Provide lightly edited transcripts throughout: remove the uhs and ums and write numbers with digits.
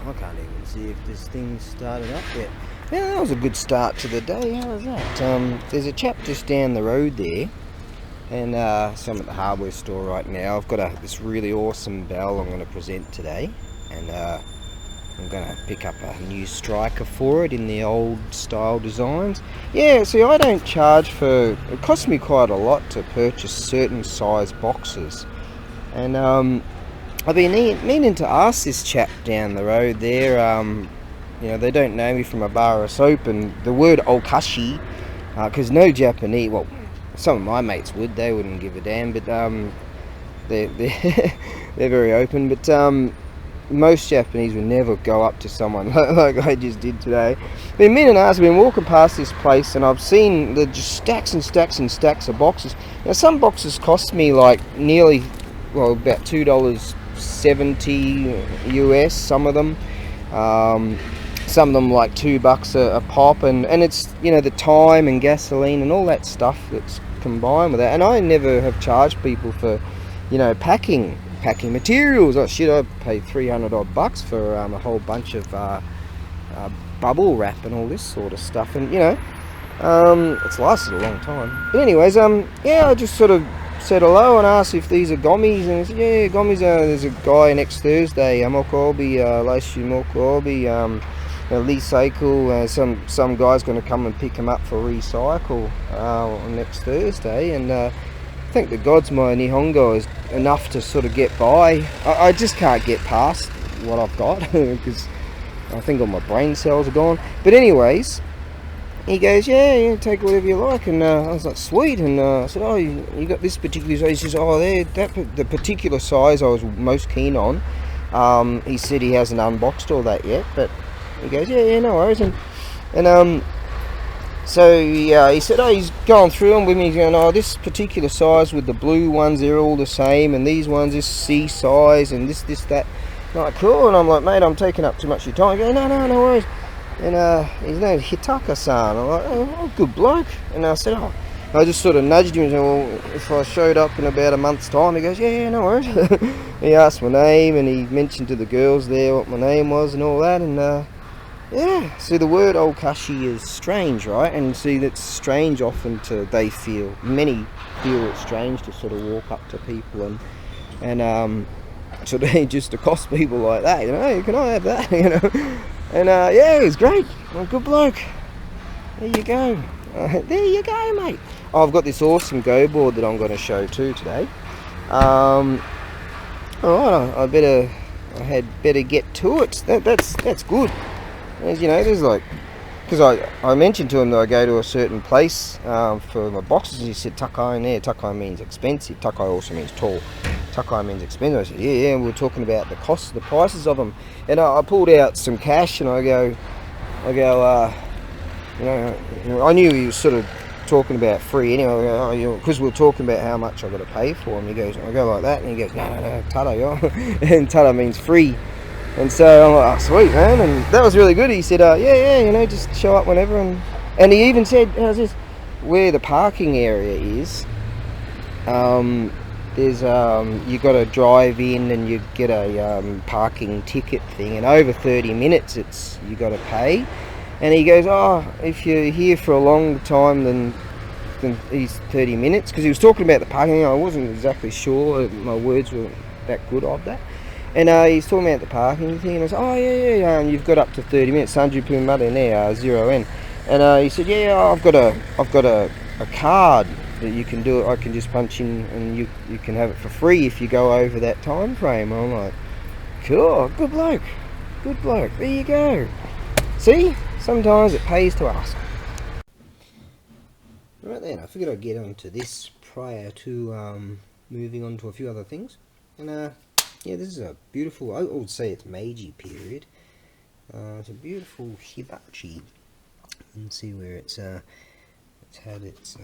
I can't even see if this thing's started up yet. Yeah, that was a good start to the day. How was that? There's a chap just down the road there, and so I'm at the hardware store right now. I've got this really awesome bell I'm going to present today, and I'm going to pick up a new striker for it in the old style designs. Yeah, see, I don't charge for... It costs me quite a lot to purchase certain size boxes, and I've been meaning to ask this chap down the road there. You know, they don't know me from a bar of soap, and the word okashi, because no Japanese, well, some of my mates would, they wouldn't give a damn, but they're they're very open. But most Japanese would never go up to someone like I just did today. Been meaning to ask. I've been walking past this place, and I've seen the just stacks and stacks and stacks of boxes. Now, some boxes cost me like nearly, well, about $2.70 US. Some of them. Some of them like $2 a pop, and it's, you know, the time and gasoline and all that stuff that's combined with that. And I never have charged people for, you know, packing materials. Oh shit, I paid $300 odd bucks for a whole bunch of bubble wrap and all this sort of stuff, and you know, it's lasted a long time. But anyways, yeah, I just sort of said hello and asked if these are gommies, and he said, yeah, gommies. There's a guy next Thursday, Mokobi, Laishu Mokobi, recycle. Some guy's going to come and pick them up for recycle next Thursday, and I think the gods my Nihongo is enough to sort of get by. I just can't get past what I've got because I think all my brain cells are gone. But anyways, he goes, yeah, take whatever you like, and I was like, sweet. And I said, oh, you got this particular size? He says, oh, the particular size I was most keen on. He said he hasn't unboxed all that yet, but he goes, yeah, no worries. And so he said, oh, he's going through them with me. He's going, oh, this particular size with the blue ones, they're all the same, and these ones, this C size, and this, that. I'm like, cool. And I'm like, mate, I'm taking up too much of your time. He goes, no worries. And his name's Hitaka-san. I'm like, oh, good bloke. And I said, oh, I just sort of nudged him and said, well, if I showed up in about a month's time. He goes, yeah, no worries. He asked my name, and he mentioned to the girls there what my name was and all that, and yeah, see, the word okashi is strange, right? And see, that's strange often many feel it's strange to sort of walk up to people and sort of just accost people like that, you know, hey, can I have that, you know? And yeah, he's great, well, good bloke. There you go. There you go, mate. Oh, I've got this awesome go board that I'm going to show too today. Alright, I had better get to it. That's good. You know, there's like, because I mentioned to him that I go to a certain place for my boxes, and he said takai in there. Takai means expensive. Takai also means tall. Takai means expensive. I said, yeah, and we were talking about the prices of them, and I pulled out some cash, and I go, you know, I knew he was sort of talking about free anyway, because we were talking about how much I got to pay for him. He goes, I go like that, and he goes, no, tada, yo, and tada means free. And so I'm like, oh, sweet, man. And that was really good. He said, yeah, you know, just show up whenever. And he even said, how's this? Where the parking area is, there's you got to drive in and you get a parking ticket thing, and over 30 minutes you got to pay. And he goes, oh, if you're here for a long time than these 30 minutes, because he was talking about the parking. I wasn't exactly sure. My words weren't that good of that. And he's talking about the parking thing, and I said, oh, yeah, you've got up to 30 minutes, Sanju Pumada in there, 0N. And he said, yeah, I've got a card that you can do it. I can just punch in, and you can have it for free if you go over that time frame. And I'm like, cool, good bloke. There you go. See, sometimes it pays to ask. Right then, I figured I'd get onto this prior to moving on to a few other things. And yeah, this is a beautiful, I would say it's Meiji period. It's a beautiful hibachi. You can see where it's had its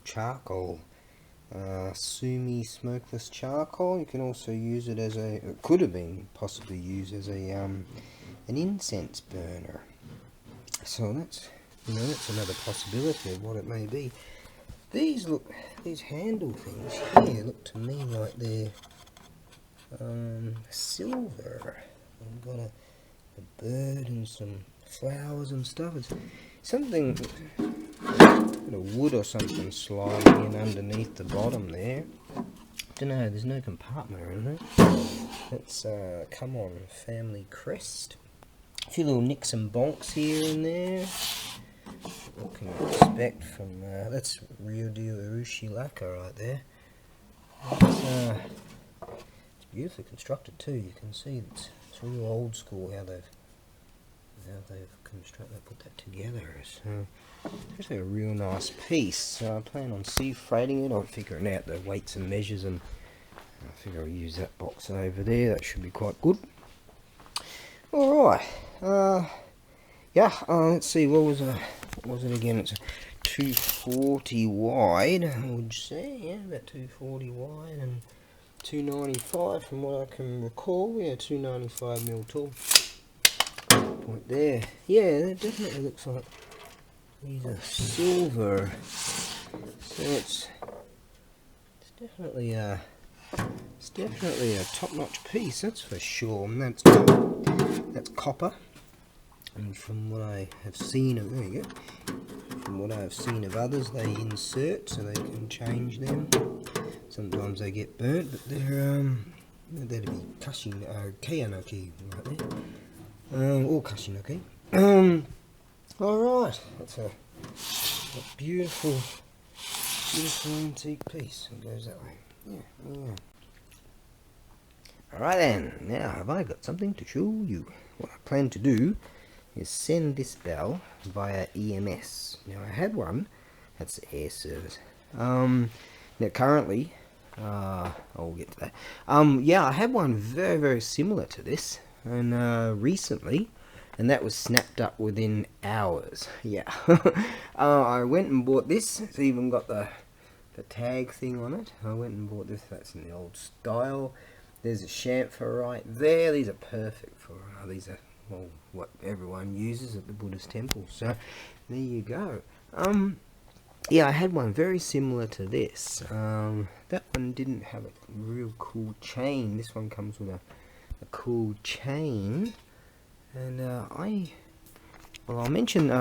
charcoal, sumi smokeless charcoal. You can also use it as it could have been possibly used as an incense burner. So that's another possibility of what it may be. These handle things here look to me like they're silver. I've got a bird and some flowers and stuff. It's something, bit of wood or something sliding in underneath the bottom there. Don't know, there's no compartment or anything. It's come on, family crest. A few little nicks and bonks here and there. What can you expect from that's real deal Urushi lacquer right there. It's beautifully constructed too. You can see it's real old school how they've put that together. So it's a real nice piece. So I plan on sea freighting it. I'm figuring out the weights and measures, and I figure I'll use that box over there. That should be quite good. Alright. Let's see, what was it again? It's a 240 wide, I would say. Yeah, about 240 wide and 295 from what I can recall. Yeah, 295mm tall. Point there. Yeah, it definitely looks like these are silver. So it's definitely a top-notch piece, that's for sure. And that's copper. And from what I have seen of, there you go. From what I have seen of others, they insert so they can change them. Sometimes they get burnt, but they'd be Kayanoki right there. Or Kashinoki. Alright, that's a beautiful antique piece. It goes that way. Yeah. Alright then, now have I got something to show you. What I plan to do is send this bell via EMS. Now I had one, that's the air service. Now currently, I'll get to that. I had one very, very similar to this, and recently, and that was snapped up within hours. Yeah. I went and bought this. It's even got the tag thing on it. I went and bought this. That's in the old style. There's a chamfer right there. These are perfect for these are what everyone uses at the Buddhist temple. So there you go. I had one very similar to this. That one didn't have a real cool chain. This one comes with a cool chain. And I'll mention,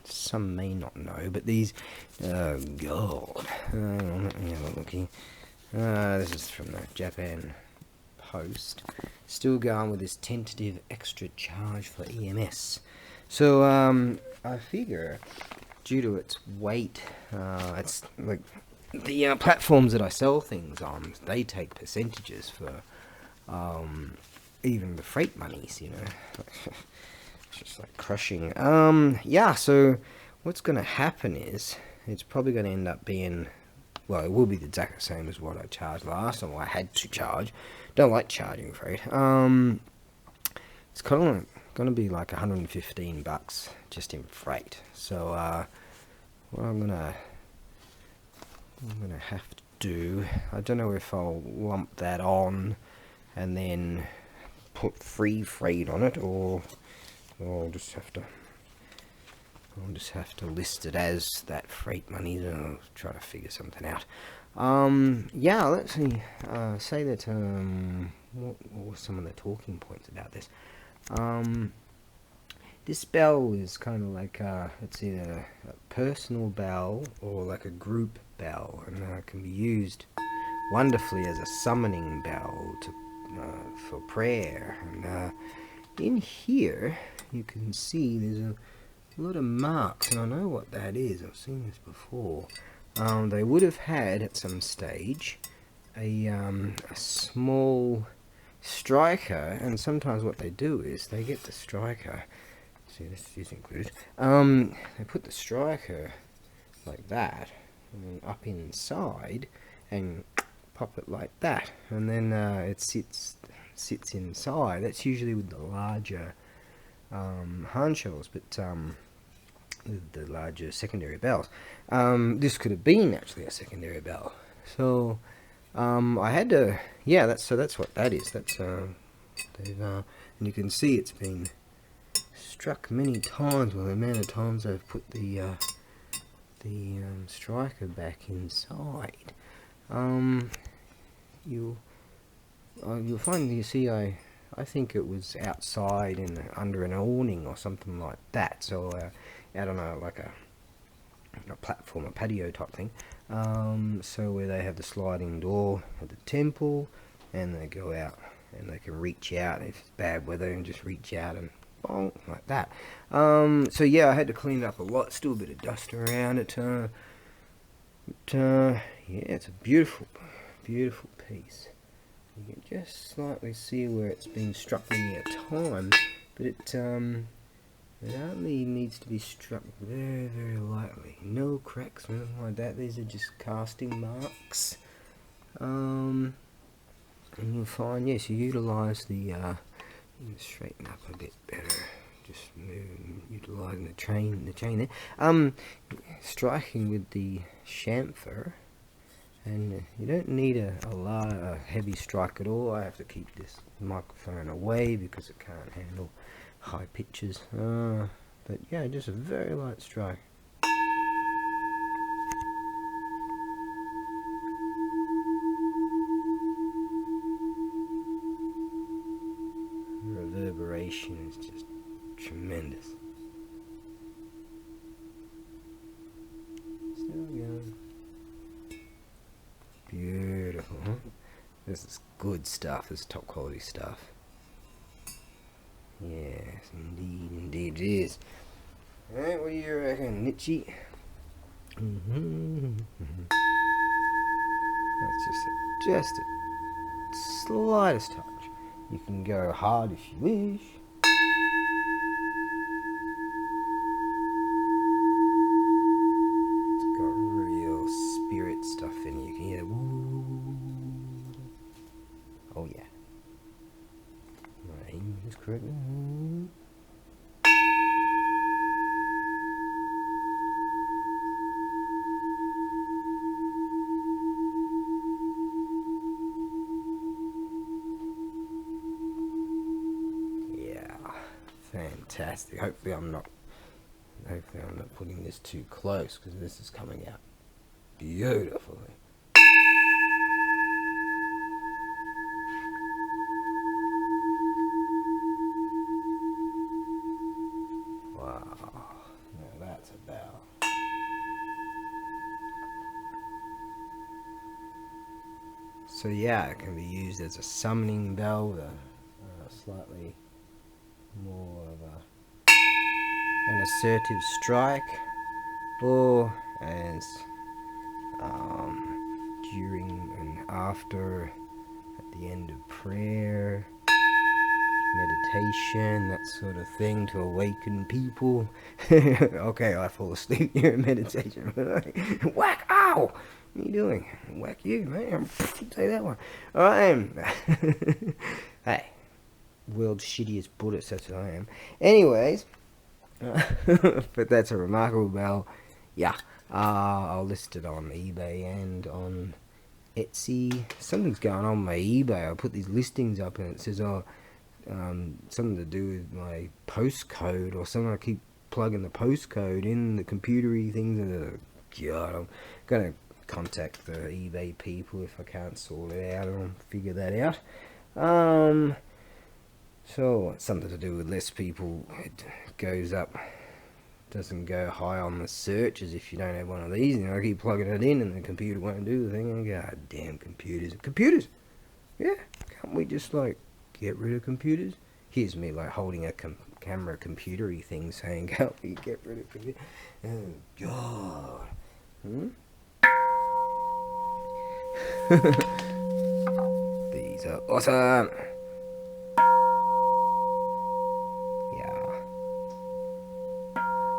some may not know, but these, God, hang on, let me have a look here. This is from the Japan Post. Still going with this tentative extra charge for EMS. So, I figure, due to its weight, it's like, the platforms that I sell things on, they take percentages for, even the freight monies, you know. It's just like crushing. So what's going to happen is it's probably going to end up being, well, it will be the exact same as what I charged last time. I had to charge. Don't like charging freight. It's kind of going to be like $115 just in freight. So what I'm gonna have to do, I don't know if I'll lump that on and then put free freight on it, or I'll just have to list it as that freight money, and I'll try to figure something out. Let's see. Say that. What were some of the talking points about this? This bell is kind of like it's either a personal bell or like a group bell, and it can be used wonderfully as a summoning bell for prayer. And in here you can see there's a lot of marks, and I know what that is. I've seen this before. They would have had at some stage a small striker, and sometimes what they do is they get the striker. See, this is included. They put the striker like that, and then up inside, and pop it like that, and then it sits inside. That's usually with the larger horn shells, but the larger secondary bells. This could have been actually a secondary bell. So I had to, that's what that is. That's they've and you can see it's been struck many times with the amount of times I've put the striker back inside. You'll find, you see, I I think it was outside in under an awning or something like that. So I don't know, like a platform, a patio type thing. So where they have the sliding door at the temple, and they go out and they can reach out if it's bad weather and just reach out and bonk, like that. So yeah, I had to clean it up a lot. Still a bit of dust around it. Yeah, it's a beautiful, beautiful piece. You can just slightly see where it's been struck many a time, but it only needs to be struck very, very lightly. No cracks or anything like that. These are just casting marks. And you'll find, yes, you utilise the, you can straighten up a bit better. Just utilising the chain there. Striking with the chamfer, and you don't need a heavy strike at all. I have to keep this microphone away because it can't handle high pitches. But yeah, just a very light strike. The reverberation is just tremendous. Still going. Beautiful, huh? This is good stuff. This is top quality stuff. Yes, indeed it is. Alright, what do you reckon, Nitchy? That's just a slightest touch. You can go hard if you wish. It's got real spirit stuff in it. You can hear woo. Oh yeah. My aim is correct. Fantastic. Hopefully I'm not putting this too close, because this is coming out beautifully. Wow. Now that's a bell. So yeah, it can be used as a summoning bell with a slightly more of an assertive strike, or as during and after, at the end of prayer, meditation, that sort of thing, to awaken people. Okay, I fall asleep during meditation. Whack! Ow! What are you doing? Whack you, man. Say that one. Alright, hey. World's shittiest Buddhist, that's what I am. Anyways, but that's a remarkable bell. Yeah, I'll list it on eBay and on Etsy. Something's going on my eBay. I put these listings up and it says, something to do with my postcode or something. I keep plugging the postcode in the computery things, and God, I'm gonna contact the eBay people if I can't sort it out or figure that out. So it's something to do with less people. It goes up, doesn't go high on the searches if you don't have one of these. I keep plugging it in and the computer won't do the thing. And God damn computers. Yeah, can't we just like get rid of computers? Here's me like holding a camera computery thing saying, can't we get rid of computers? Oh God. These are awesome.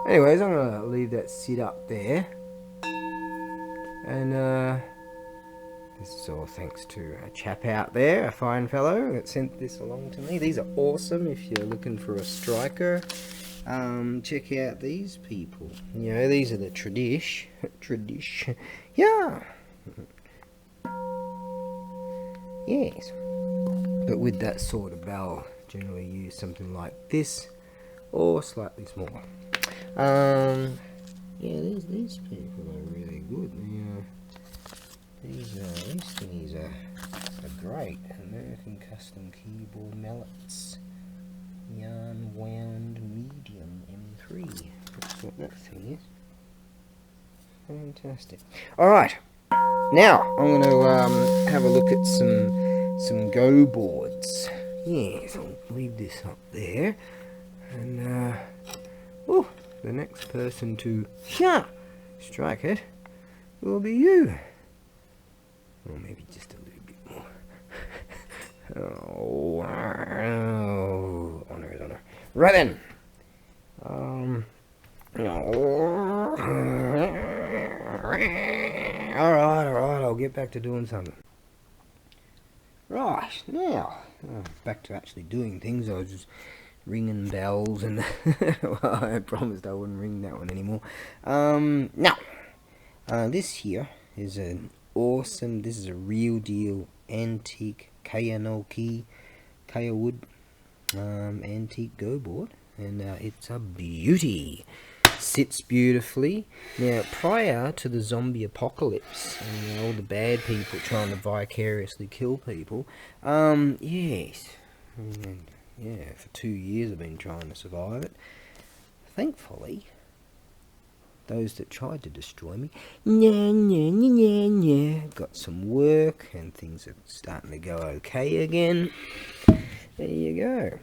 Anyways, I'm going to leave that sit up there. And this is all thanks to a chap out there, a fine fellow that sent this along to me. These are awesome if you're looking for a striker. Check out these people. You know, these are the tradish. Yeah. Yes. But with that sort of bell, generally use something like this or slightly smaller. Yeah, these people are really good. These thingies are great. American Custom Keyboard Mallets. Fantastic. Alright, now I'm going to have a look at some go boards. Yes, I'll leave this up there. And, the next person to strike it will be you. Or maybe just a little bit more. Honor is honor. Right then. Alright, I'll get back to doing something. Right, now, back to actually doing things. I was just ringing bells and well, I promised I wouldn't ring that one anymore. Now, this here is an awesome, this is a real deal antique kaya wood antique go board, and it's a beauty. Sits beautifully. Now, prior to the zombie apocalypse and all the bad people trying to vicariously kill people, yes, yeah, for 2 years I've been trying to survive it. Thankfully, those that tried to destroy me, got some work and things are starting to go okay again. There you go.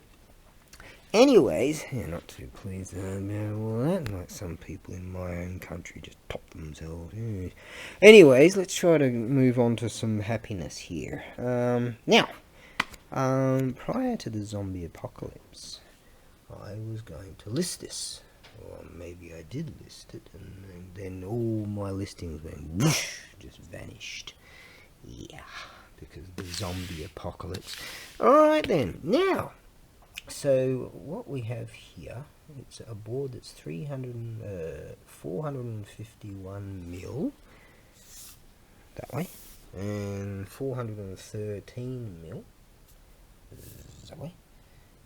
Anyways, yeah, not too pleased about all that, like some people in my own country just top themselves. Yeah. Anyways, let's try to move on to some happiness here. Now, prior to the zombie apocalypse, I was going to list this. Or maybe I did list it, and then all my listings went whoosh, just vanished. Yeah, because of the zombie apocalypse. Alright then, now, so what we have here, it's a board that's 451 mil, that way, and 413 mil, that way,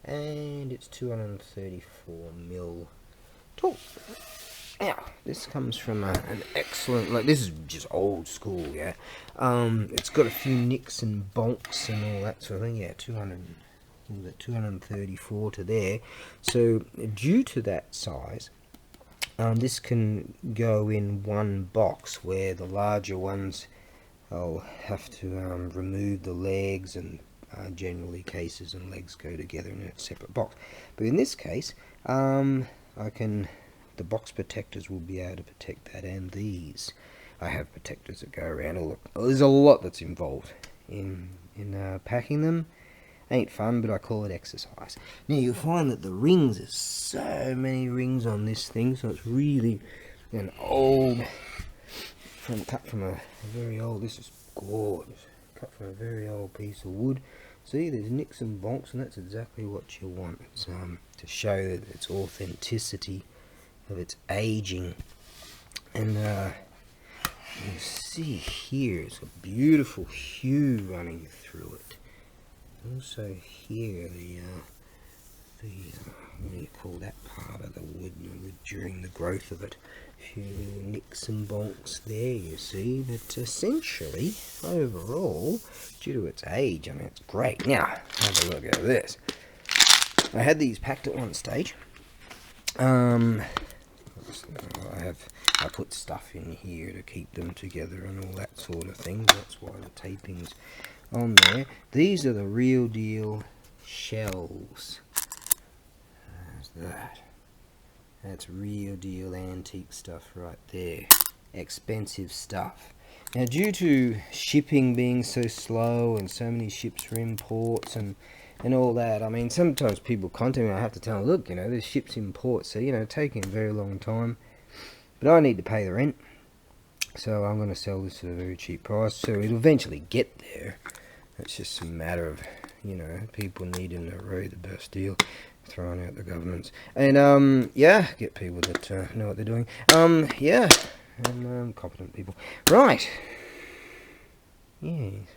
and it's 234 mil tall. Now, this comes from an excellent, like, this is just old school, yeah. It's got a few nicks and bonks and all that sort of thing, yeah, 234 to there. So, due to that size, this can go in one box, where the larger ones, I'll have to remove the legs, and generally cases and legs go together in a separate box. But in this case, the box protectors will be able to protect that, and these. I have protectors that go around. There's a lot that's involved in packing them. Ain't fun, but I call it exercise. Now you'll find that the rings, there's so many rings on this thing, so it's really an old, cut from a very old, this is gorgeous, cut from a very old piece of wood. See, there's nicks and bonks, and that's exactly what you want. It's, to show that its authenticity of its aging. And you see here, it's a beautiful hue running through it. Also here, what do you call that part of the wood during the growth of it? A few nicks and bonks there, you see. But essentially, overall, due to its age, I mean, it's great. Now, have a look at this. I had these packed at one stage. I put stuff in here to keep them together and all that sort of thing. That's why the taping's on there. These are the real deal shells. There's that. That's real deal antique stuff right there. Expensive stuff. Now, due to shipping being so slow and so many ships for imports and all that, I mean, sometimes people contact me, I have to tell them, look, there's ships in port, so, taking a very long time. But I need to pay the rent, so I'm going to sell this at a very cheap price, so it'll eventually get there. It's just a matter of, people needing to row the best deal, throwing out the governments. And, yeah, get people that know what they're doing. Yeah, and competent people. Right. Yes,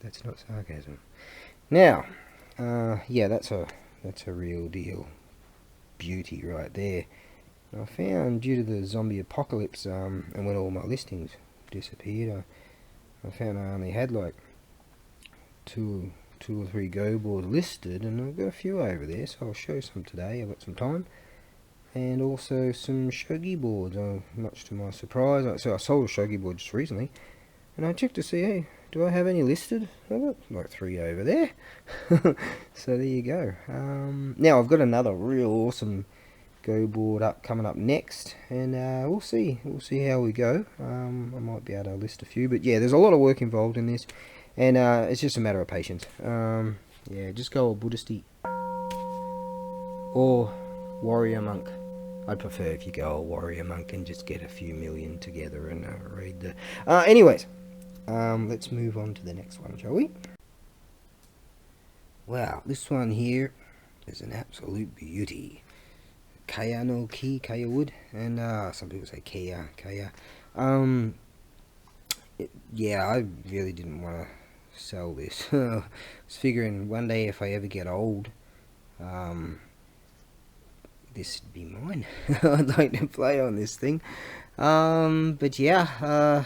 that's not sarcasm. Now, yeah, that's a real deal beauty right there. I found, due to the zombie apocalypse, and when all my listings disappeared, I found I only had like two or three go boards listed, and I've got a few over there, so I'll show some today. I've got some time, and also some Shogi boards, much to my surprise. So I sold a Shogi board just recently, and I checked to see, hey, do I have any listed? I've got like 3 over there. So there you go. Now I've got another real awesome Go board coming up next, and we'll see how we go. I might be able to list a few, but yeah, there's a lot of work involved in this, and it's just a matter of patience. Yeah, just go all Buddhisty or warrior monk. I'd prefer if you go all warrior monk and just get a few million together and read the. Anyways, let's move on to the next one, shall we? Wow, this one here is an absolute beauty. Kaya no ki, Kaya wood, and some people say Kaya. Yeah, I really didn't want to sell this. I was figuring one day if I ever get old, this would be mine. I'd like to play on this thing. But yeah,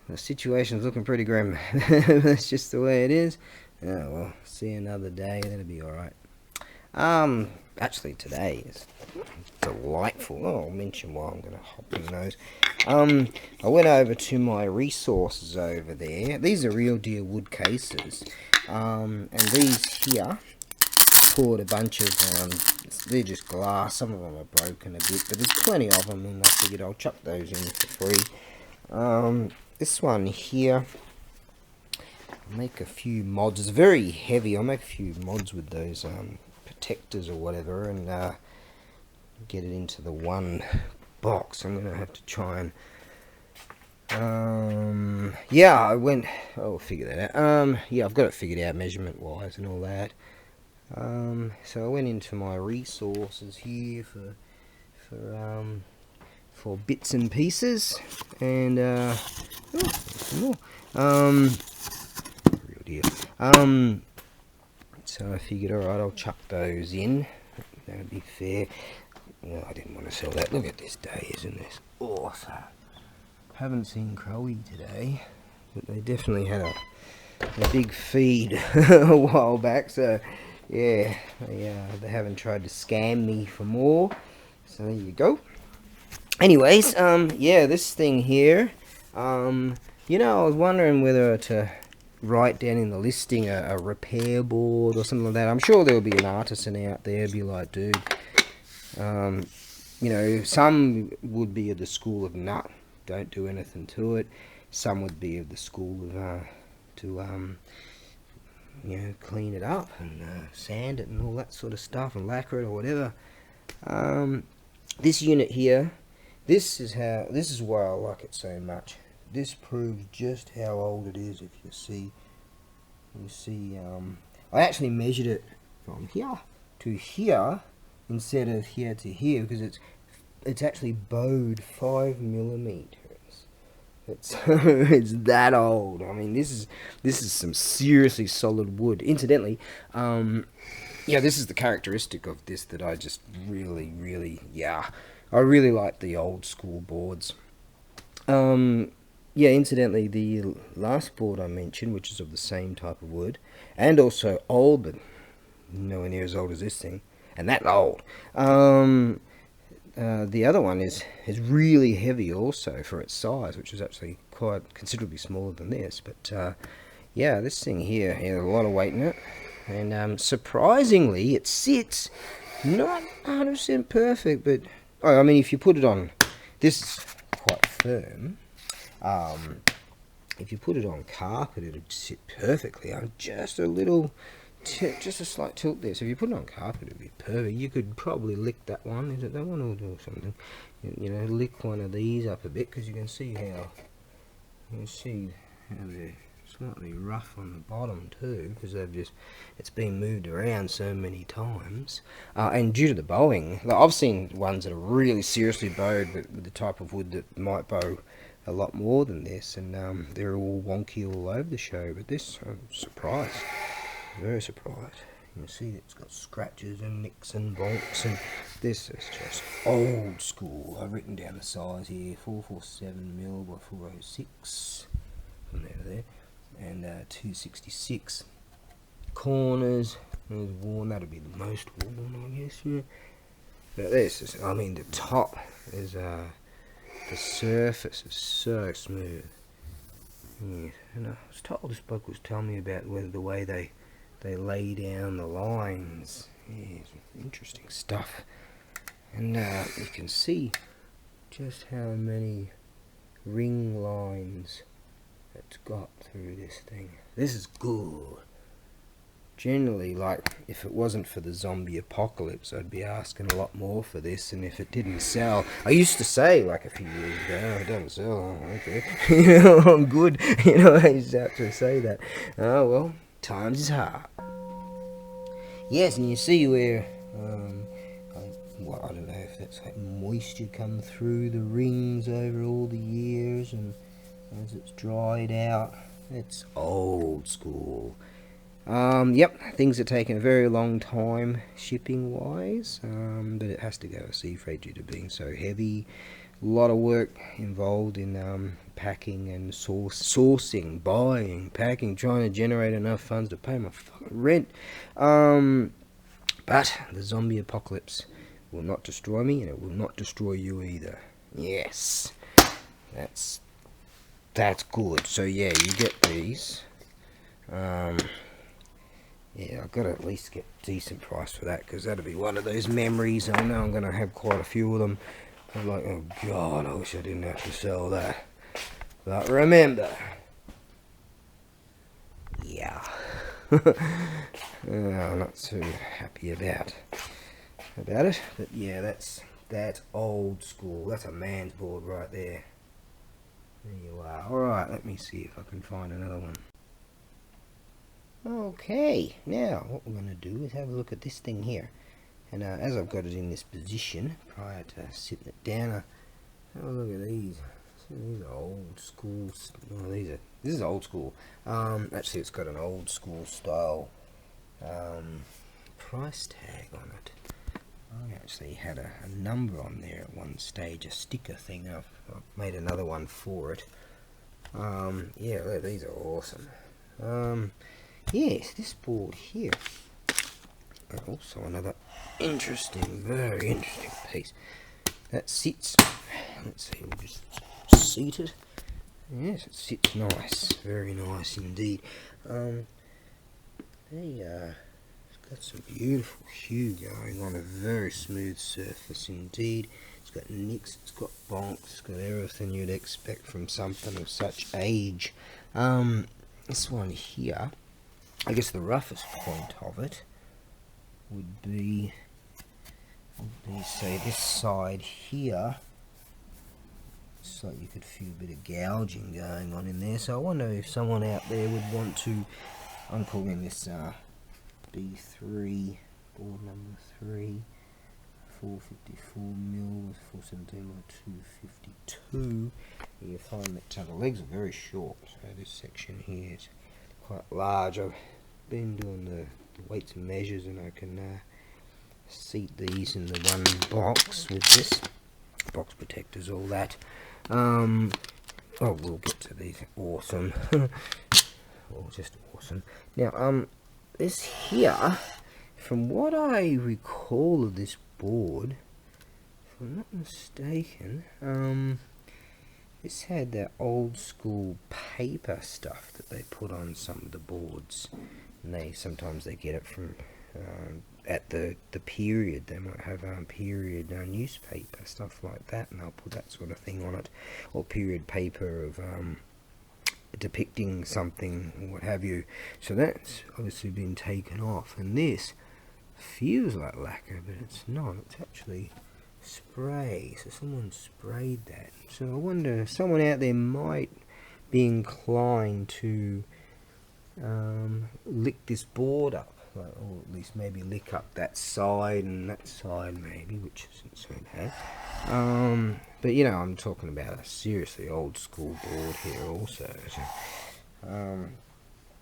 the situation's looking pretty grim. That's just the way it is. Oh well, see another day, that'll be alright. Actually today is delightful. I'll mention why I'm going to hop in those. I went over to my resources over there. These are real deal wood cases. And these here, poured a bunch of, they're just glass. Some of them are broken a bit, but there's plenty of them, and I figured I'll chuck those in for free. This one here, I'll make a few mods. It's very heavy. I'll make a few mods with those protectors or whatever, and get it into the one box. I'm gonna have to try and yeah, I'll figure that out. Yeah, I've got it figured out measurement wise and all that. So I went into my resources here for bits and pieces, and some more. Real deal. So I figured, alright, I'll chuck those in. That'd be fair. No, I didn't want to sell that. Look at this day, isn't this awesome? Haven't seen Crowy today, but they definitely had a big feed a while back. So yeah, they haven't tried to scam me for more. So there you go. Anyways, yeah, this thing here. You know, I was wondering whether to write down in the listing a repair board or something like that. I'm sure there'll be an artisan out there be like, dude, you know, some would be of the school of nut, don't do anything to it. Some would be of the school of you know, clean it up and sand it and all that sort of stuff and lacquer it or whatever. This unit here, this is why I like it so much. This proves just how old it is. If you see, I actually measured it from here to here instead of here to here, because it's actually bowed 5 millimeters. It's it's that old. I mean, this is some seriously solid wood. Incidentally, yeah, this is the characteristic of this that I just really, yeah, I really like the old school boards. Yeah, incidentally, the last board I mentioned, which is of the same type of wood, and also old, but nowhere near as old as this thing, and that's old. The other one is really heavy also for its size, which is actually quite considerably smaller than this. But yeah, this thing here has a lot of weight in it, and surprisingly, it sits not 100% perfect. But oh, I mean, if you put it on, this is quite firm. If you put it on carpet, it would sit perfectly. Just a little, just a slight tilt there. So if you put it on carpet, it would be perfect. You could probably lick that one. Is it that one, or do something? You know, lick one of these up a bit, because you can see how they're slightly rough on the bottom too, because it's been moved around so many times. And due to the bowing, like I've seen ones that are really seriously bowed with the type of wood that might bow a lot more than this, and they're all wonky all over the show. But this, I'm surprised, very surprised. You can see it's got scratches and nicks and bonks, and this is just old school. I've written down the size here: 447mm by 406 from there to there, and 266 corners. There's worn. That'll be the most worn, I guess. Yeah. But this is, I mean, the top is, the surface is so smooth. Yeah, and I was told, this bloke was telling me about whether the way they lay down the lines. Yeah, interesting stuff. And you can see just how many ring lines it's got through this thing. This is good. Generally, like, if it wasn't for the zombie apocalypse, I'd be asking a lot more for this, and if it didn't sell, I used to say, like, a few years ago, oh, it doesn't sell, oh, okay, you know, I'm good, you know, I used to actually say that. Oh, well, times is hard. Yes, and you see where, I don't know if that's like moisture come through the rings over all the years, and as it's dried out, it's old school. Yep, things are taking a very long time shipping wise, but it has to go a sea freight due to being so heavy. A lot of work involved in packing and sourcing, buying, packing, trying to generate enough funds to pay my fucking rent. But the zombie apocalypse will not destroy me, and it will not destroy you either. Yes, that's good. So yeah, you get these. Yeah, I've got to at least get a decent price for that, because that'll be one of those memories. I know I'm going to have quite a few of them. I'm like, oh god, I wish I didn't have to sell that. But remember, yeah, I'm not too happy about it. But yeah, that's old school. That's a man's board right there. There you are. All right, let me see if I can find another one. Okay, now what we're going to do is have a look at this thing here. And as I've got it in this position, prior to sitting it down, have a look at these. See, these are old school. Oh, this is old school. Actually, it's got an old school style price tag on it. I actually had a number on there at one stage, a sticker thing. I've made another one for it. Yeah, these are awesome. Yes, this board here, also another interesting, very interesting piece that sits. Let's see, we'll just seat it. Yes, it sits nice, very nice indeed. It's got some beautiful hue going on, a very smooth surface indeed. It's got nicks, it's got bonks, it's got everything you'd expect from something of such age. This one here, I guess the roughest point of it would be, say, this side here. It's like you could feel a bit of gouging going on in there. So I wonder if someone out there would want to, I'm calling this B3, board number 3, 454mm with 417 by 252. You find that the legs are very short, so this section here is quite large. I've been doing the weights and measures, and I can seat these in the one box with this box protectors, all that. Oh, we'll get to these. Awesome. Oh, just awesome. Now, this here, from what I recall of this board, if I'm not mistaken, this had that old school paper stuff that they put on some of the boards, and sometimes they get it from at the period. They might have period newspaper, stuff like that, and they'll put that sort of thing on it, or period paper of depicting something or what have you. So that's obviously been taken off, and this feels like lacquer, but it's not. It's actually spray. So someone sprayed that. So I wonder if someone out there might be inclined to lick this board up, or at least maybe lick up that side and that side maybe, which isn't so bad. But you know, I'm talking about a seriously old school board here also. So,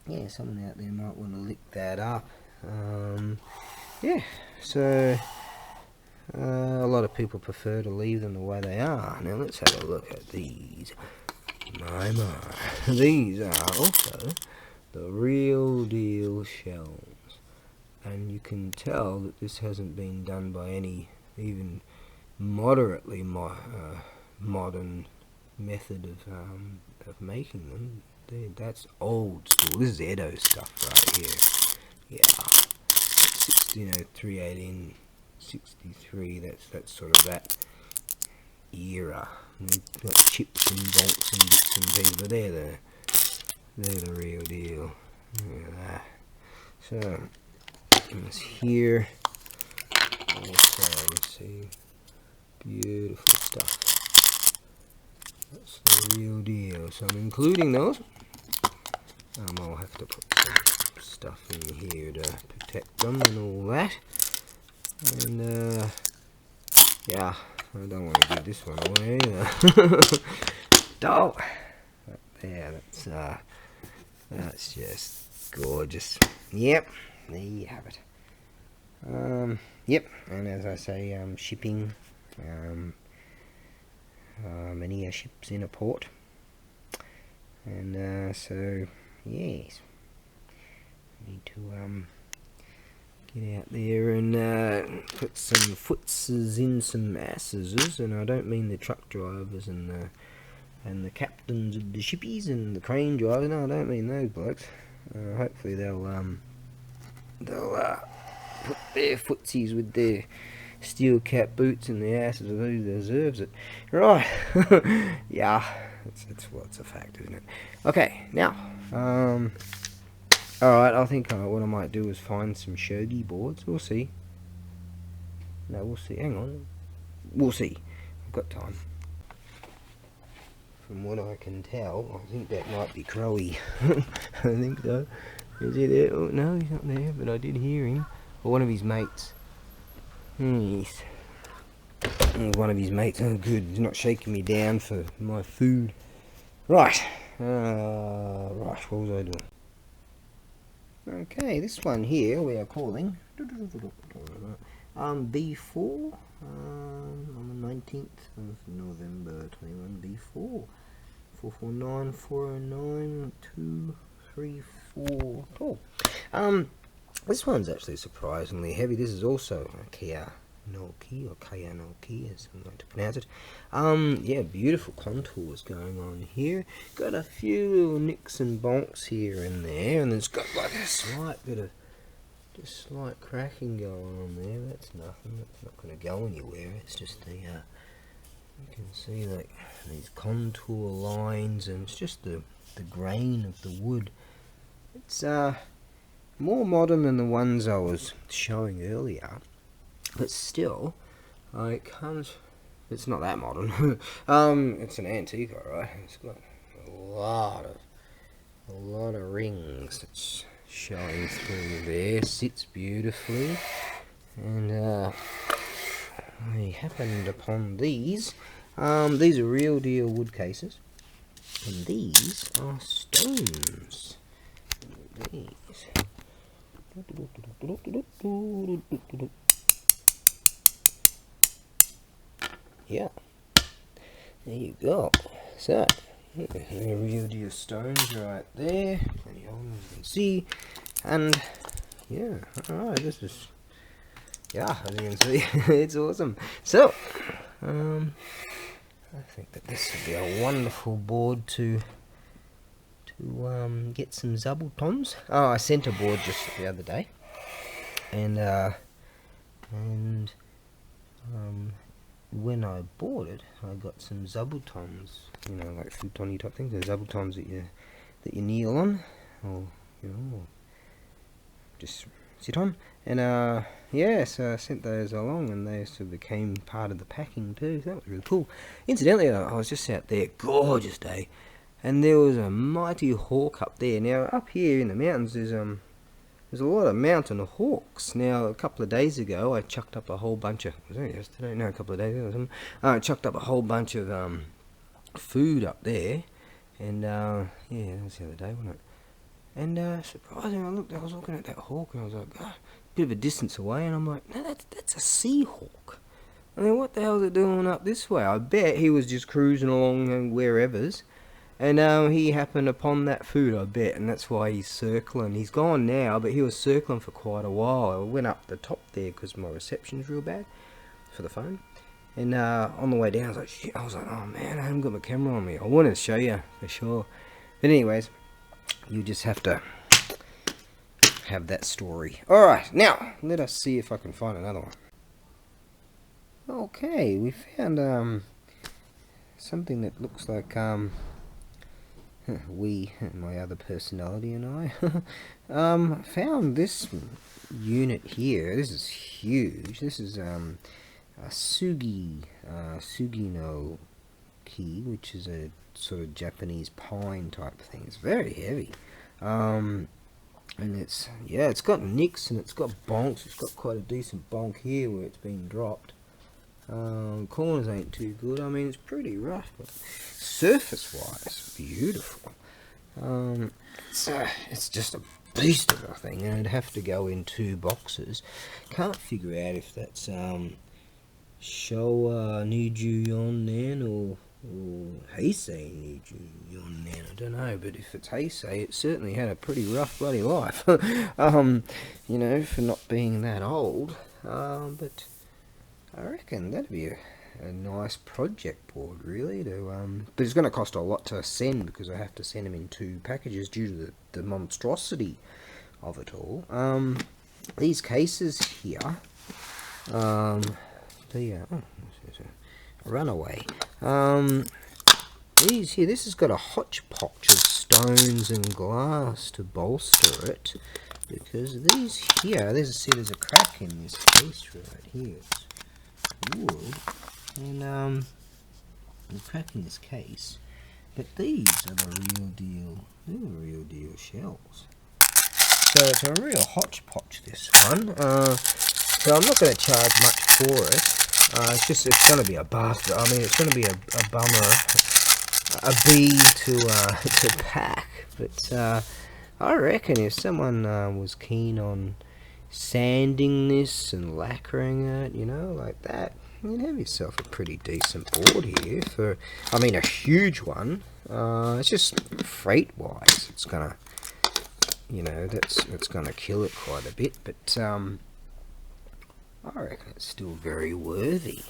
yeah, someone out there might want to lick that up. Yeah, so a lot of people prefer to leave them the way they are. Now let's have a look at these. My. These are also the real deal shells, and you can tell that this hasn't been done by any even moderately modern method of making them. That's old school. This is Edo stuff right here. Yeah, 1603, 1863. That's sort of that era. We've got chips and bolts and bits and pieces, but they're the real deal. Look at that. So it's here. Also, let's see, beautiful stuff. That's the real deal. So I'm including those. I'll have to put some stuff in here to protect them and all that. And yeah, I don't want to give this one away either. Oh, there. That's just gorgeous. Yep, there you have it. Yep, and as I say, shipping. Many ships in a port, and so yes, need to get out there and put some footses in some asses, and I don't mean the truck drivers and the captains of the shippies and the crane drivers. No, I don't mean those blokes. Hopefully they'll put their footsies with their steel cap boots in the asses of who deserves it. Right. Yeah, it's a fact, isn't it? Okay, now, alright, I think what I might do is find some shogi boards. We'll see. No, we'll see. Hang on. We'll see. I've got time. From what I can tell, I think that might be Crowy. I think so. Is he there? Oh, no, he's not there, but I did hear him. Or one of his mates. Yes. One of his mates. Oh, good. He's not shaking me down for my food. Right. Right. What was I doing? Okay, this one here we are calling B4 on the 19th of November 21. B4 449 409 234. Cool. This one's actually surprisingly heavy. This is also a Kia no Ki, or Kaya no Ki, as I like to pronounce it. Yeah, beautiful contours going on here. Got a few little nicks and bonks here and there, and it's got like a slight bit of just slight cracking going on there. That's nothing. That's not going to go anywhere. It's just the you can see like these contour lines, and it's just the grain of the wood. It's more modern than the ones I was showing earlier, but still, it comes. It's not that modern. It's an antique, alright. It's got a lot of rings. It's showing through there. Sits beautifully, and I happened upon these. These are real deal wood cases, and these are stones. These. Yeah, there you go. So, the real deal stones right there. Plenty of them, you can see. And yeah, alright, this is, yeah, as you can see, it's awesome. So, I think that this would be a wonderful board to get some Zabutons. Oh, I sent a board just the other day, and when I bought it, I got some Zabutons, you know, like futoni type things. The Zabutons that you kneel on, or you know, or just sit on. And yeah, so I sent those along, and they sort of became part of the packing too. So that was really cool. Incidentally, I was just out there, gorgeous day. And there was a mighty hawk up there. Now, up here in the mountains, there's a lot of mountain hawks. Now, a couple of days ago, I chucked up a whole bunch of, was it yesterday? No, a couple of days ago or something. I chucked up a whole bunch of food up there. And, yeah, that was the other day, wasn't it? And, surprisingly, I was looking at that hawk, and I was like, oh, a bit of a distance away, and I'm like, no, that's a sea hawk. I mean, what the hell is it doing up this way? I bet he was just cruising along wherever's. And he happened upon that food, I bet, and that's why he's circling. He's gone now, but he was circling for quite a while. I went up the top there because my reception's real bad. for the phone. And on the way down, I was like, shit, I was like, oh man, I haven't got my camera on me. I wanted to show you for sure. But anyways, you just have to have that story. Alright, now, let us see if I can find another one. Okay, we found something that looks like we, my other personality and I, found this unit here. This is huge. This is a Sugino key, which is a sort of Japanese pine type thing. It's very heavy. And it's got nicks and it's got bonks. It's got quite a decent bonk here where it's been dropped. Corners ain't too good. I mean, it's pretty rough, but surface-wise, beautiful. It's just a beast of a thing, and it'd have to go in 2 boxes. Can't figure out if that's Showa Niju Yonnen or Heisei Niju Yonnen. I don't know, but if it's Heisei, it certainly had a pretty rough bloody life. You know, for not being that old. But I reckon that'd be a nice project board, really. But it's going to cost a lot to send because I have to send them in 2 packages due to the monstrosity of it all. These cases here, Runaway. These here, this has got a hodgepodge of stones and glass to bolster it, because these here, there's a crack in this case right here. It's wood, and a crack in this case, but these are the real deal. They're the real deal shells. So it's a real hodgepodge, this one. So I'm not going to charge much for it. It's going to be a bastard. I mean, it's going to be a bummer, a bee to pack. But I reckon if someone was keen on sanding this and lacquering it, you know, like that, you'd have yourself a pretty decent board here for, I mean, a huge one. It's just freight-wise, it's gonna, you know, it's gonna kill it quite a bit. But I reckon it's still very worthy.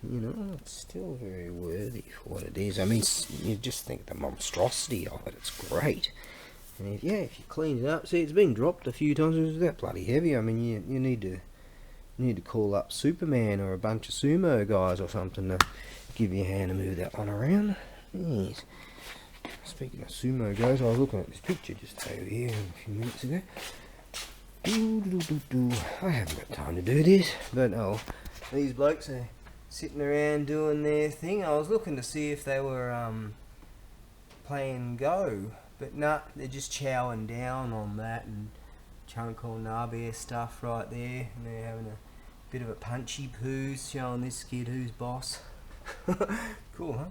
You know, it's still very worthy for what it is. I mean, you just think the monstrosity of it. It's great. And if you clean it up, see, it's been dropped a few times. It's that bloody heavy. I mean, you need to call up Superman or a bunch of sumo guys or something to give you a hand to move that one around. Yes. Speaking of sumo guys, I was looking at this picture just over here a few minutes ago. I haven't got time to do this, but these blokes are sitting around doing their thing. I was looking to see if they were playing Go, but nah, they're just chowing down on that and Chunko Nabe stuff right there, and they're having a bit of a punchy poo, showing this kid who's boss. Cool, huh?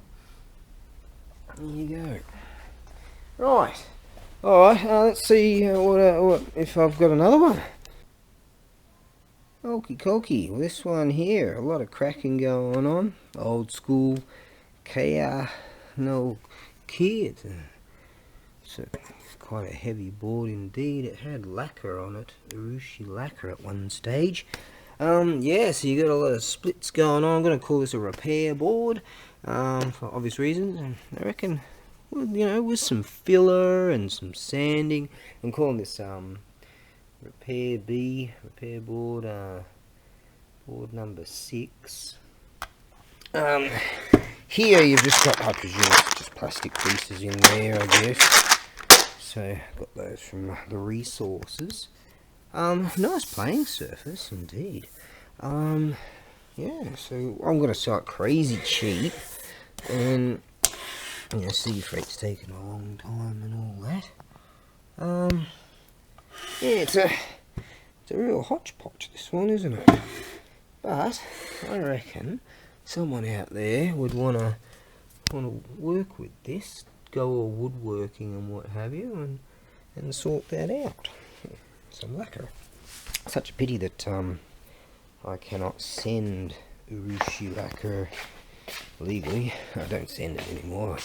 There you go. Right. Alright, let's see what if I've got another one. Okie dokie, well, this one here, a lot of cracking going on. Old school Kaya no kid. So quite a heavy board indeed. It had lacquer on it, urushi lacquer at one stage. So you got a lot of splits going on. I'm going to call this a repair board for obvious reasons. And I reckon, well, you know, with some filler and some sanding, I'm calling this repair board, board number 6. Here you've just got, I presume, just plastic pieces in there, I guess. So got those from the resources. Nice playing surface indeed. So I'm going to sell it crazy cheap, and you know, sea freight's taking a long time and all that. It's a real hodgepodge, this one, isn't it? But I reckon someone out there would want to work with this, go all woodworking and what have you, and sort that out. Some lacquer. Such a pity that I cannot send urushi lacquer legally. I don't send it anymore.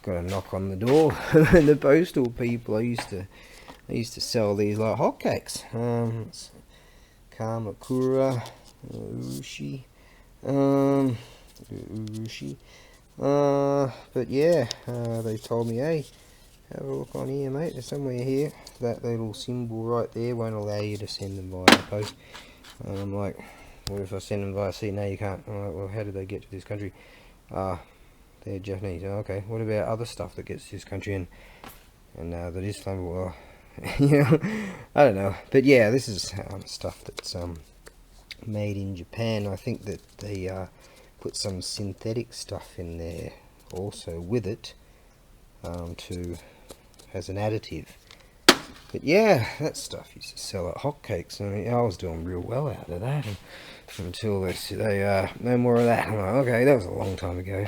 Got to knock on the door. The postal people. I used to sell these like hotcakes. Kamakura Urushi. Urushi. But yeah, they told me, hey, have a look on here, mate. There's somewhere here. That little symbol right there won't allow you to send them via the post. And I'm like, what if I send them via sea? No, you can't. I'm like, well, how did they get to this country? They're Japanese. Oh, okay. What about other stuff that gets to this country and that is flammable? Well, you know, I don't know. But yeah, this is stuff that's made in Japan. I think that they put some synthetic stuff in there also with it as an additive. But yeah, that stuff used to sell at hotcakes. I mean, I was doing real well out of that until they said, no more of that. I'm like, okay, that was a long time ago.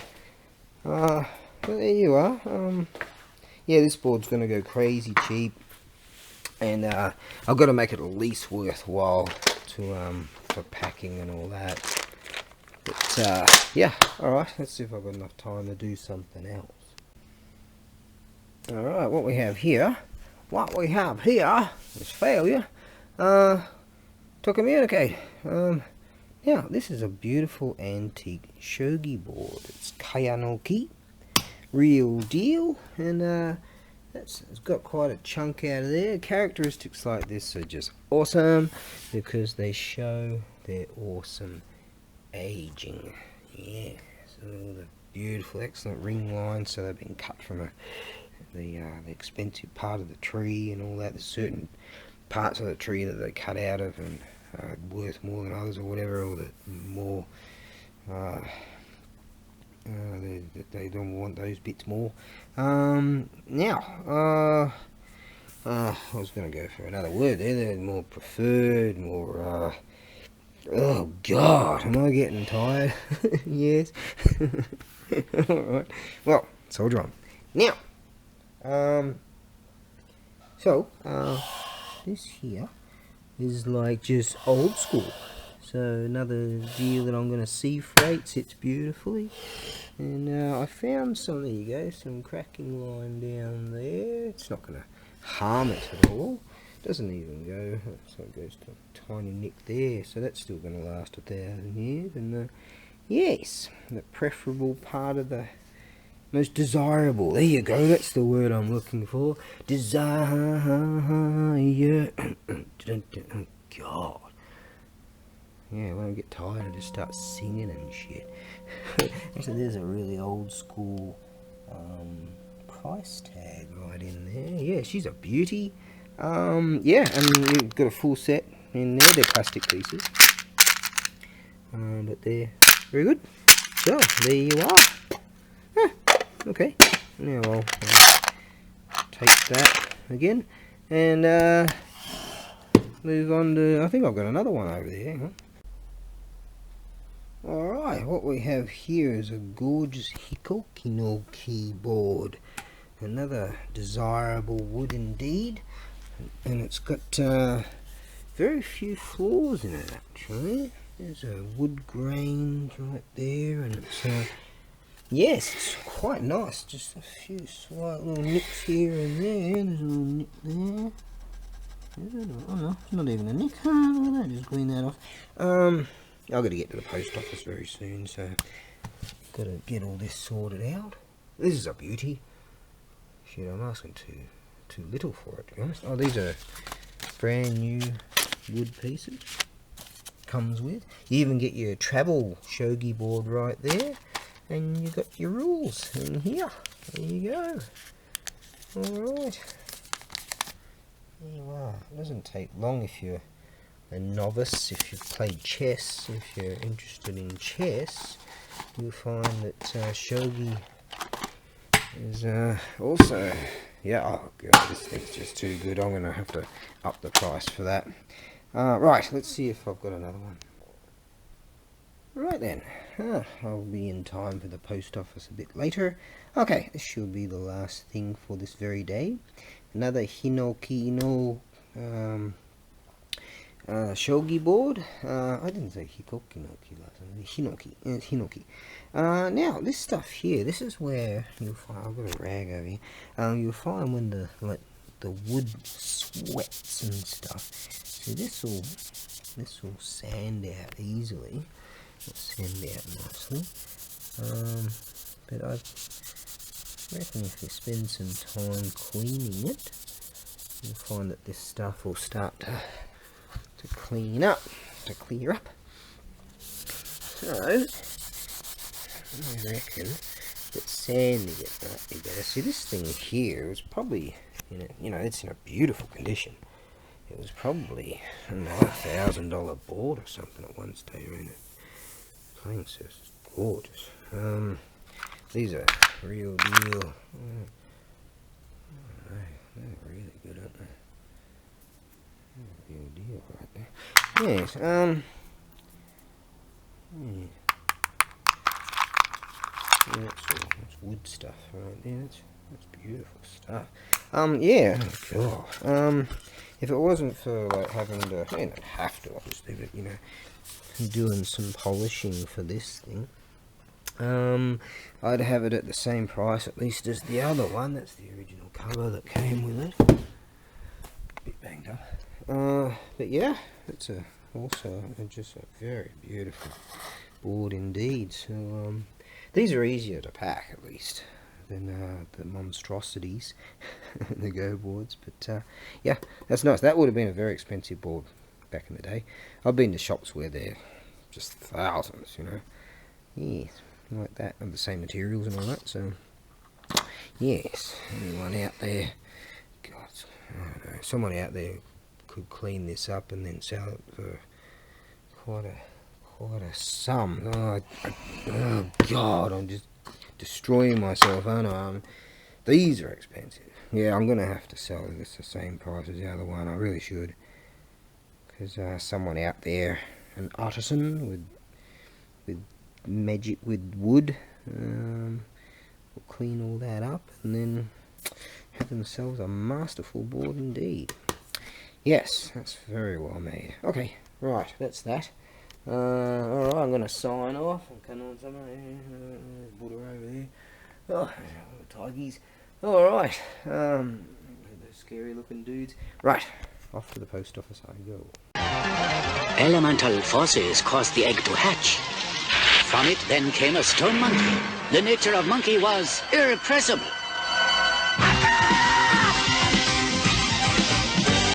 But there you are. Yeah, this board's going to go crazy cheap, and I've got to make it at least worthwhile for packing and all that. But yeah, alright, let's see if I've got enough time to do something else. Alright, what we have here is failure to communicate. Now, this is a beautiful antique shogi board. It's Kayanoki, real deal, and it's got quite a chunk out of there. Characteristics like this are just awesome because they show their awesome aging. Yeah, so all the beautiful, excellent ring lines. So they've been cut from the expensive part of the tree and all that. There's certain parts of the tree that they cut out of and worth more than others or whatever, or that more they don't want those bits more. Now, I was going to go for another word there. They're more preferred, more. Oh God, am I getting tired? Yes. All right. Well, soldier on. Now, this here is like just old school. So another deal that I'm going to sea freight, sits beautifully. And I found some, there you go, some cracking line down there. It's not going to harm it at all. Doesn't even go, so it goes to a tiny nick there. So that's still going to last 1,000 years. And yes, the preferable part of the most desirable. There you go, that's the word I'm looking for. Desire. God. Yeah, when I get tired I just start singing and shit. Actually, there's a really old school price tag right in there. Yeah, she's a beauty. Yeah, and you've got a full set in there. They're plastic pieces. But they're very good. So, there you are. Okay, now I'll take that again and move on to, I think I've got another one over there. Huh? Alright, what we have here is a gorgeous Hikoki no keyboard. Another desirable wood indeed. And it's got very few flaws in it actually. There's a wood grain right there, and it's yes, it's quite nice. Just a few slight little nicks here and there. There's a little nick there. Oh no, it's not even a nick. Look at that, just clean that off. I've got to get to the post office very soon, so got to get all this sorted out. This is a beauty. Shit, I'm asking too little for it, to be honest. Oh, these are brand new wood pieces. Comes with. You even get your travel shogi board right there. And you got your rules in here. There you go. Alright. There you are. It doesn't take long if you're a novice, if you've played chess, if you're interested in chess, you'll find that shogi is also, yeah, oh god, this thing's just too good. I'm going to have to up the price for that. Right, let's see if I've got another one. Right then, I'll be in time for the post office a bit later. Okay, this should be the last thing for this very day. Another Hinoki no shogi board. I didn't say Hikoki no ki last time. Hinoki. It's Hinoki. Now, this stuff here, this is where you'll find, I've got a rag over here. You'll find when the the wood sweats and stuff. So this will sand out easily. It'll sand out nicely. But I reckon if you spend some time cleaning it, you'll find that this stuff will start to clean up, to clear up. So I reckon that sanding it might be better. See, this thing here was probably, it's in a beautiful condition. It was probably another $1,000 board or something at one stage. I mean, the thing's just gorgeous. These are real deal. They're really good, aren't they? Real deal right there. Yes. Yeah, that's wood stuff right there. That's beautiful stuff. Yeah. God. If it wasn't for like having to, I don't have to obviously, but doing some polishing for this thing, I'd have it at the same price at least as the other one. That's the original colour that came with it. A bit banged up. But yeah, it's also just a very beautiful board indeed. So these are easier to pack at least than the monstrosities, the Go boards. But yeah, that's nice. That would have been a very expensive board back in the day. I've been to shops where they're just thousands, Yes, like that, and the same materials and all that. So yes, anyone out there, God, I don't know, someone out there could clean this up and then sell it for quite a sum. Oh God, I'm just destroying myself, aren't I? These are expensive. Yeah, I'm gonna have to sell this the same price as the other one. I really should, because someone out there, an artisan with magic with wood, will clean all that up and then have themselves a masterful board indeed. Yes, that's very well made. Okay, right, that's that. Alright, I'm going to sign off. I'm coming on somewhere. Buddha over there. Oh, the tigers. Alright, those scary looking dudes. Right, off to the post office I go. Elemental forces caused the egg to hatch. From it then came a stone monkey. The nature of monkey was irrepressible.